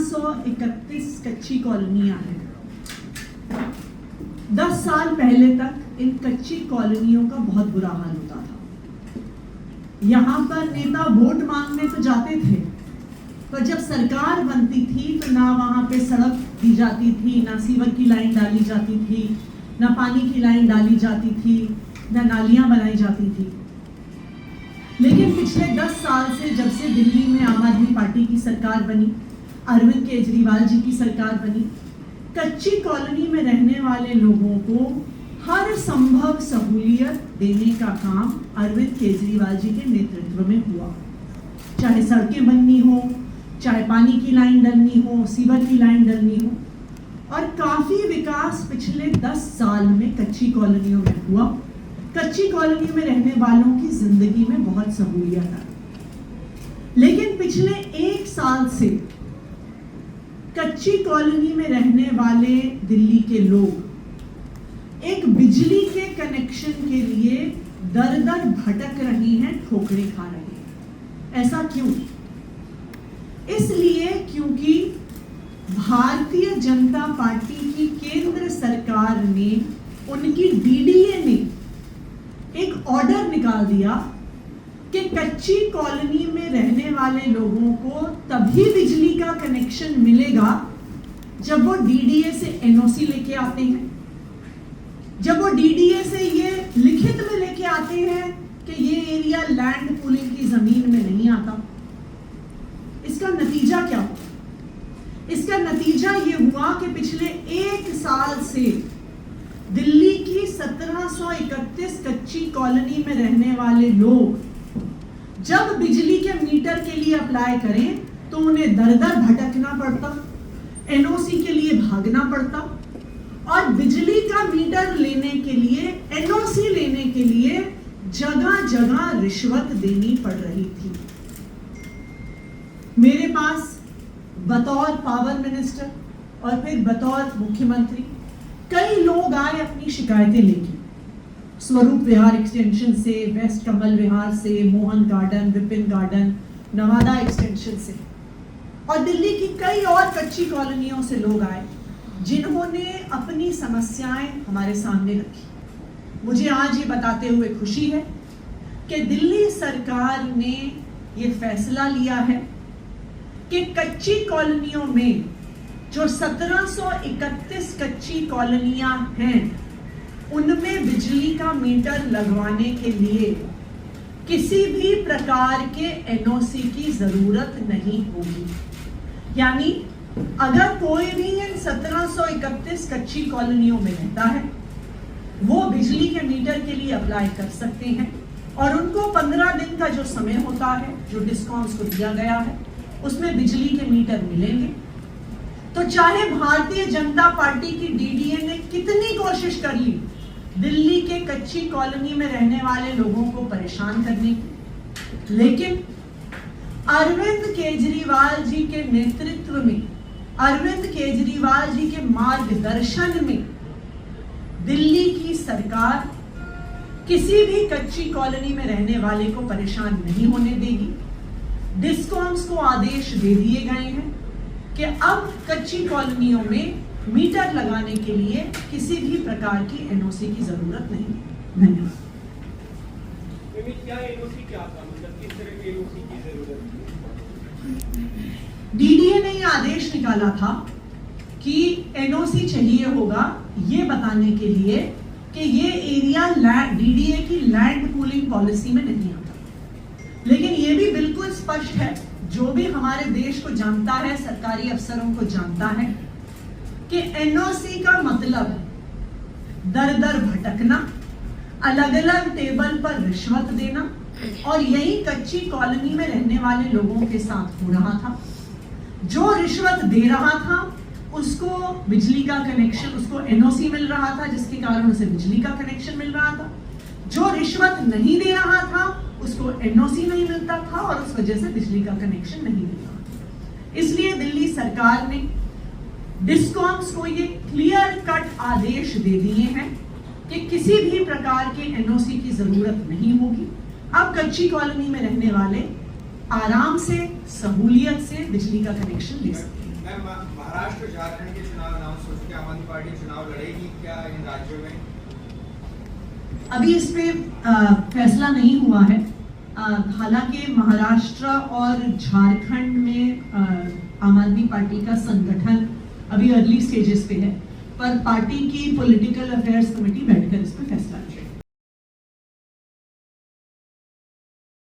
1731 कच्ची कॉलोनियां हैं। 10 साल पहले तक इन कच्ची कॉलोनियों का बहुत बुरा हाल होता था। यहाँ पर नेता वोट मांगने तो जाते थे, पर जब सरकार बनती थी तो ना वहाँ पे सड़क दी जाती थी, ना सीवर की लाइन डाली जाती थी, ना पानी की लाइन डाली जाती थी, ना नालियाँ बनाई जाती थी। लेकिन पिछले 10 साल से जब से दिल्ली में आम आदमी पार्टी की सरकार बनी, अरविंद केजरीवाल जी की सरकार बनी, कच्ची कॉलोनी में रहने वाले लोगों को हर संभव सहूलियत देने का काम अरविंद केजरीवाल जी के नेतृत्व में हुआ। चाहे सड़कें बननी हो, चाहे पानी की लाइन डलनी हो, सीवर की लाइन डलनी हो, और काफी विकास पिछले 10 साल में कच्ची कॉलोनियों में हुआ। कच्ची कॉलोनी में रहने वालों की जिंदगी में बहुत सहूलियत आई। लेकिन पिछले 1 साल से कच्ची कॉलोनी में रहने वाले दिल्ली के लोग एक बिजली के कनेक्शन के लिए दर दर भटक रही हैं, ठोकरें खा रही हैं। ऐसा क्यों? इसलिए क्योंकि भारतीय जनता पार्टी की केंद्र सरकार ने, उनकी डीडीए ने एक ऑर्डर निकाल दिया कि कच्ची कॉलोनी में रहने वाले लोगों को तभी बिजली का कनेक्शन मिलेगा जब वो डीडीए से एनओसी लेके आते हैं, जब वो डीडीए से ये लिखित में लेके आते हैं कि ये एरिया लैंड पूलिंग की जमीन में नहीं आता। इसका नतीजा क्या हुआ? इसका नतीजा ये हुआ कि पिछले 1 साल से दिल्ली की 1731 कच्ची कॉलोनी में रहने वाले लोग जब बिजली के मीटर के लिए अप्लाई करें तो उन्हें दर दर भटकना पड़ता, एनओसी के लिए भागना पड़ता, और बिजली का मीटर लेने के लिए, एनओसी लेने के लिए जगह जगह रिश्वत देनी पड़ रही थी। मेरे पास बतौर पावर मिनिस्टर और फिर बतौर मुख्यमंत्री कई लोग आए अपनी शिकायतें लेके, स्वरूप विहार एक्सटेंशन से, वेस्ट कमल विहार से, Mohan garden, Vipin garden, Nawada extension से, और दिल्ली की कई और कच्ची कॉलोनियों से लोग आए जिन्होंने अपनी समस्याएं हमारे सामने रखी। मुझे आज ये बताते हुए खुशी है कि दिल्ली सरकार ने ये फैसला लिया है कि कच्ची कॉलोनियों में जो 1731 कच्ची कॉलोनियां हैं, उनमें बिजली का मीटर लगवाने के लिए किसी भी प्रकार के एनओसी की जरूरत नहीं होगी। यानी अगर कोई भी इन 1731 कच्ची कॉलोनियों में रहता है, वो बिजली के मीटर के लिए अप्लाई कर सकते हैं, और उनको 15 दिन का जो समय होता है, जो डिस्कॉम्स को दिया गया है, उसमें बिजली के मीटर मिलेंगे। तो चाहे भारतीय जनता पार्टी की डीडीए ने कितनी कोशिश कर ली दिल्ली के कच्ची कॉलोनी में रहने वाले लोगों को परेशान करने की, लेकिन अरविंद केजरीवाल जी के नेतृत्व में, अरविंद केजरीवाल जी के मार्गदर्शन में दिल्ली की सरकार किसी भी कच्ची कॉलोनी में रहने वाले को परेशान नहीं होने देगी। डिस्कॉम्स को आदेश दे दिए गए हैं कि अब कच्ची कॉलोनियों में मीटर लगाने के लिए किसी भी प्रकार की एनओसी की जरूरत नहीं है। धन्यवाद। डीडीए ने यह आदेश निकाला था कि एनओसी चाहिए होगा ये बताने के लिए कि ये एरिया डीडीए की लैंड पूलिंग पॉलिसी में नहीं आता। लेकिन ये भी बिल्कुल स्पष्ट है, जो भी हमारे देश को जानता है, सरकारी अफसरों को जानता है, कि एनओसी का मतलब दर दर भटकना, अलग अलग टेबल पर रिश्वत देना, और यही कच्ची कॉलोनी में रहने वाले लोगों के साथ हो रहा था। जो रिश्वत दे रहा था उसको बिजली का कनेक्शन, उसको एनओसी मिल रहा था, जिसके कारण उसे बिजली का कनेक्शन मिल रहा था। जो रिश्वत नहीं दे रहा था उसको एनओसी नहीं मिलता था, और उस वजह से बिजली का कनेक्शन नहीं मिल रहा था। इसलिए दिल्ली सरकार ने डिस्कॉम्स को ये क्लियर कट आदेश दे दिए हैं कि किसी भी प्रकार के एनओसी की जरूरत नहीं होगी। अब कच्ची कॉलोनी में रहने वाले आराम से, सहूलियत से बिजली का कनेक्शन ले सकते हैं। मैम, महाराष्ट्र झारखंड के चुनाव अनाउंस हो चुके, आम आदमी पार्टी चुनाव लड़ेगी क्या इन राज्यों में? अभी इस पे फैसला नहीं हुआ है। हालांकि महाराष्ट्र और झारखंड में आम आदमी पार्टी का संगठन अभी अर्ली स्टेजेस पे है, पर पार्टी की पॉलिटिकल अफेयर्स कमेटी बैठकर इस पर फैसला करेगी।